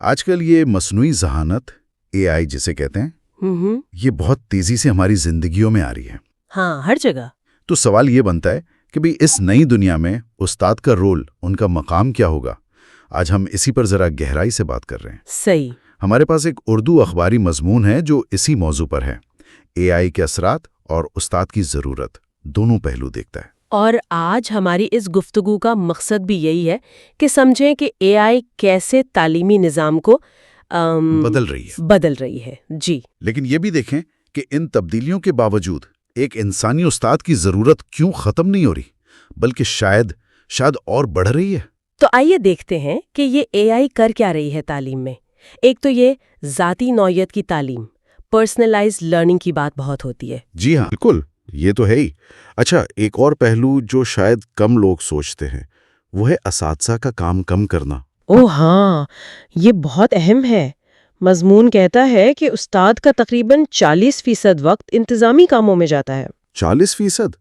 آج کل یہ مصنوعی ذہانت AI جسے کہتے ہیں یہ بہت تیزی سے ہماری زندگیوں میں آ رہی ہے. ہاں، ہر جگہ. تو سوال یہ بنتا ہے کہ بھی اس نئی دنیا میں استاد کا رول، ان کا مقام کیا ہوگا؟ آج ہم اسی پر ذرا گہرائی سے بات کر رہے ہیں. صحیح. ہمارے پاس ایک اردو اخباری مضمون ہے جو اسی موضوع پر ہے. AI کے اثرات اور استاد کی ضرورت، دونوں پہلو دیکھتا ہے. اور آج ہماری اس گفتگو کا مقصد بھی یہی ہے کہ سمجھیں کہ AI کیسے تعلیمی نظام کو بدل رہی ہے. جی. لیکن یہ بھی دیکھیں کہ ان تبدیلیوں کے باوجود ایک انسانی استاد کی ضرورت کیوں ختم نہیں ہو رہی، بلکہ شاید اور بڑھ رہی ہے. تو آئیے دیکھتے ہیں کہ یہ AI کر کیا رہی ہے تعلیم میں. ایک تو یہ ذاتی نوعیت کی تعلیم، پرسنلائزڈ لرننگ کی بات بہت ہوتی ہے. جی ہاں، بالکل، یہ تو ہے ہی. اچھا، ایک اور پہلو جو شاید کم لوگ سوچتے ہیں وہ ہے اساتذہ کا کام کم کرنا. ہاں، یہ بہت اہم ہے. مضمون کہتا ہے کہ استاد کا تقریباً 40% وقت انتظامی کاموں میں جاتا ہے. 40%؟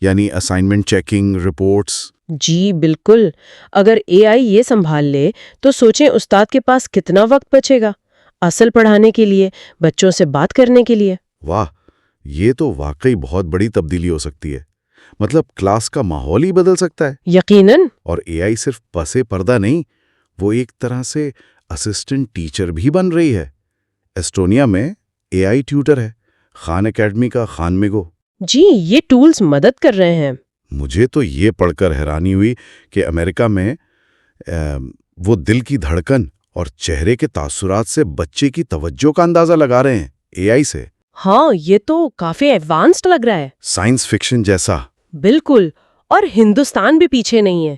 یعنی اسائنمنٹ چیکنگ، رپورٹس. جی بالکل. اگر AI یہ سنبھال لے تو سوچیں استاد کے پاس کتنا وقت بچے گا اصل پڑھانے کے لیے، بچوں سے بات کرنے کے لیے. واہ، یہ تو واقعی بہت بڑی تبدیلی ہو سکتی ہے. مطلب کلاس کا ماحول ہی بدل سکتا ہے. یقیناً. اور AI صرف پس پردہ نہیں، وہ ایک طرح سے اسسٹنٹ ٹیچر بھی بن رہی ہے. ایسٹونیا میں AI ٹیوٹر ہے، خان اکیڈمی کا خان میگو. جی، یہ ٹولز مدد کر رہے ہیں. مجھے تو یہ پڑھ کر حیرانی ہوئی کہ امریکہ میں وہ دل کی دھڑکن اور چہرے کے تاثرات سے بچے کی توجہ کا اندازہ لگا رہے ہیں AI سے. ہاں، یہ تو کافی ایڈوانسڈ لگ رہا ہے. سائنس فکشن جیسا. بالکل. اور ہندوستان بھی پیچھے نہیں ہے.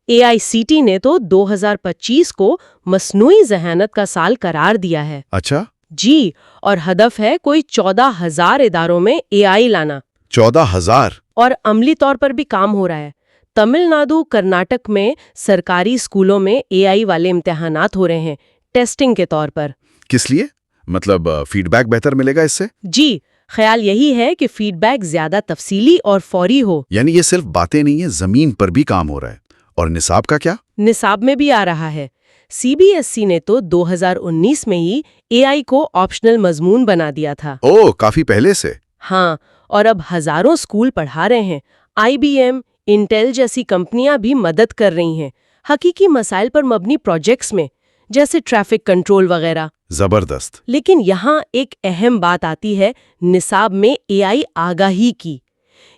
AICTE نے تو 2025 کو مصنوعی ذہانت کا سال قرار دیا ہے. اچھا. جی، اور ہدف ہے کوئی 14,000 اداروں میں AI لانا. 14,000؟ اور عملی طور پر بھی کام ہو رہا ہے. تمل ناڈو، کرناٹک میں سرکاری اسکولوں میں AI والے امتحانات ہو رہے ہیں، ٹیسٹنگ کے طور پر. کس لیے؟ مطلب فیڈ بیک بہتر ملے گا اس سے؟ جی، خیال یہی ہے کہ فیڈ بیک زیادہ تفصیلی اور فوری ہو. یعنی یہ صرف باتیں نہیں ہیں، زمین پر بھی کام ہو رہا ہے. اور نصاب کا کیا؟ نصاب میں بھی آ رہا ہے. CBSE نے تو 2019 میں ہی AI کو آپشنل مضمون بنا دیا تھا. کافی پہلے سے. ہاں، اور اب ہزاروں اسکول پڑھا رہے ہیں. IBM، انٹیل جیسی کمپنیاں بھی مدد کر رہی ہیں حقیقی مسائل پر مبنی پروجیکٹس میں، جیسے ٹریفک کنٹرول وغیرہ. زبردست. لیکن یہاں ایک اہم بات آتی ہے نصاب میں AI آگاہی کی.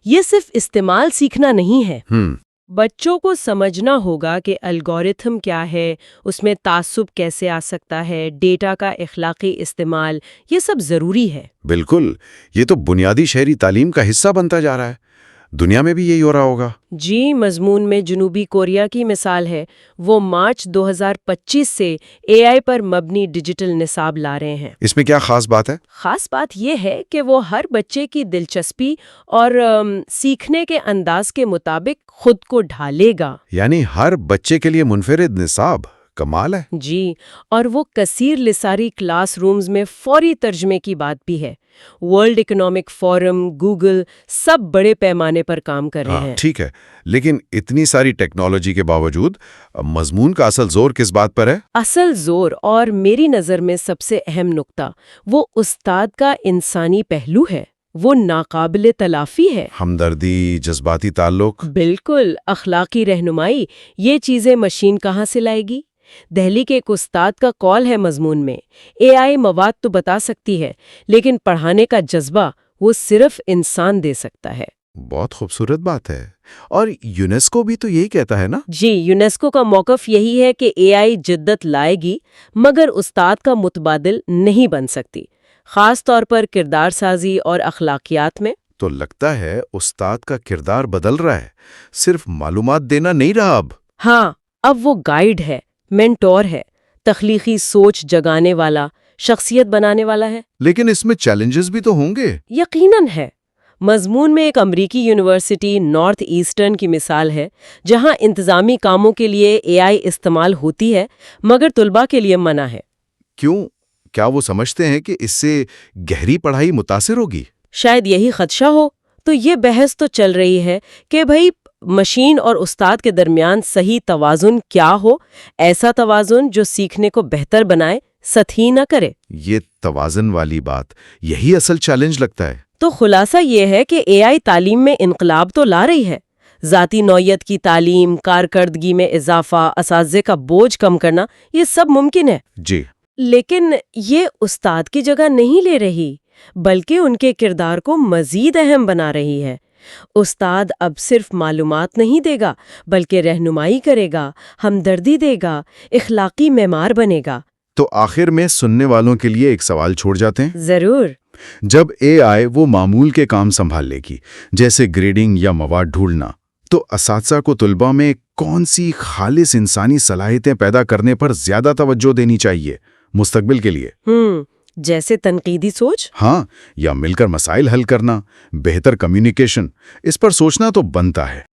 یہ صرف استعمال سیکھنا نہیں ہے. بچوں کو سمجھنا ہوگا کہ الگورتھم کیا ہے، اس میں تعصب کیسے آ سکتا ہے، ڈیٹا کا اخلاقی استعمال، یہ سب ضروری ہے. بالکل، یہ تو بنیادی شہری تعلیم کا حصہ بنتا جا رہا ہے. دنیا میں بھی یہی ہو رہا ہوگا. جی، مضمون میں جنوبی کوریا کی مثال ہے. وہ مارچ 2025 سے AI پر مبنی ڈیجیٹل نصاب لا رہے ہیں. اس میں کیا خاص بات ہے؟ خاص بات یہ ہے کہ وہ ہر بچے کی دلچسپی اور سیکھنے کے انداز کے مطابق خود کو ڈھالے گا. یعنی ہر بچے کے لیے منفرد نصاب. کمال ہے. جی، اور وہ کثیر لسانی کلاس رومز میں فوری ترجمے کی بات بھی ہے. ورلڈ اکنامک فورم، گوگل، سب بڑے پیمانے پر کام کر رہے ہیں. ٹھیک ہے، لیکن اتنی ساری ٹیکنالوجی کے باوجود مضمون کا اصل زور کس بات پر ہے؟ اصل زور، اور میری نظر میں سب سے اہم نقطہ، وہ استاد کا انسانی پہلو ہے. وہ ناقابل تلافی ہے. ہمدردی، جذباتی تعلق. بالکل. اخلاقی رہنمائی، یہ چیزیں مشین کہاں سے لائے گی؟ دہلی کے ایک استاد کا قول ہے مضمون میں، AI مواد تو بتا سکتی ہے، لیکن پڑھانے کا جذبہ وہ صرف انسان دے سکتا ہے. بہت خوبصورت بات ہے. اور یونیسکو بھی تو یہی کہتا ہے نا؟ جی، یونیسکو کا موقف یہی ہے کہ AI جدت لائے گی مگر استاد کا متبادل نہیں بن سکتی، خاص طور پر کردار سازی اور اخلاقیات میں. تو لگتا ہے استاد کا کردار بدل رہا ہے، صرف معلومات دینا نہیں رہا اب. ہاں، اب وہ گائیڈ ہے، مینٹور ہے، تخلیقی سوچ جگانے والا، شخصیت بنانے والا ہے. لیکن اس میں چیلنجز بھی تو ہوں گے. یقیناً ہے. مضمون میں ایک امریکی یونیورسٹی نارتھ ایسٹرن کی مثال ہے، جہاں انتظامی کاموں کے لیے AI استعمال ہوتی ہے مگر طلباء کے لیے منع ہے. کیوں؟ کیا وہ سمجھتے ہیں کہ اس سے گہری پڑھائی متاثر ہوگی؟ شاید یہی خدشہ ہو. تو یہ بحث تو چل رہی ہے کہ بھئی مشین اور استاد کے درمیان صحیح توازن کیا ہو، ایسا توازن جو سیکھنے کو بہتر بنائے، سطحی نہ کرے۔ یہ توازن والی بات، یہی اصل چیلنج لگتا ہے۔ تو خلاصہ یہ ہے کہ اے آئی تعلیم میں انقلاب تو لا رہی ہے، ذاتی نوعیت کی تعلیم، کارکردگی میں اضافہ، اساتذے کا بوجھ کم کرنا، یہ سب ممکن ہے۔ جی، لیکن یہ استاد کی جگہ نہیں لے رہی، بلکہ ان کے کردار کو مزید اہم بنا رہی ہے۔ استاد اب صرف معلومات نہیں دے گا، بلکہ رہنمائی کرے گا، ہمدردی دے گا، اخلاقی معمار بنے گا۔ تو آخر میں سننے والوں کے لیے ایک سوال چھوڑ جاتے ہیں۔ ضرور۔ جب اے آئی وہ معمول کے کام سنبھال لے گی، جیسے گریڈنگ یا مواد ڈھونڈنا، تو اساتذہ کو طلباء میں کون سی خالص انسانی صلاحیتیں پیدا کرنے پر زیادہ توجہ دینی چاہیے مستقبل کے لیے؟ جیسے تنقیدی سوچ؟ ہاں، یا مل کر مسائل حل کرنا، بہتر کمیونیکیشن، اس پر سوچنا تو بنتا ہے۔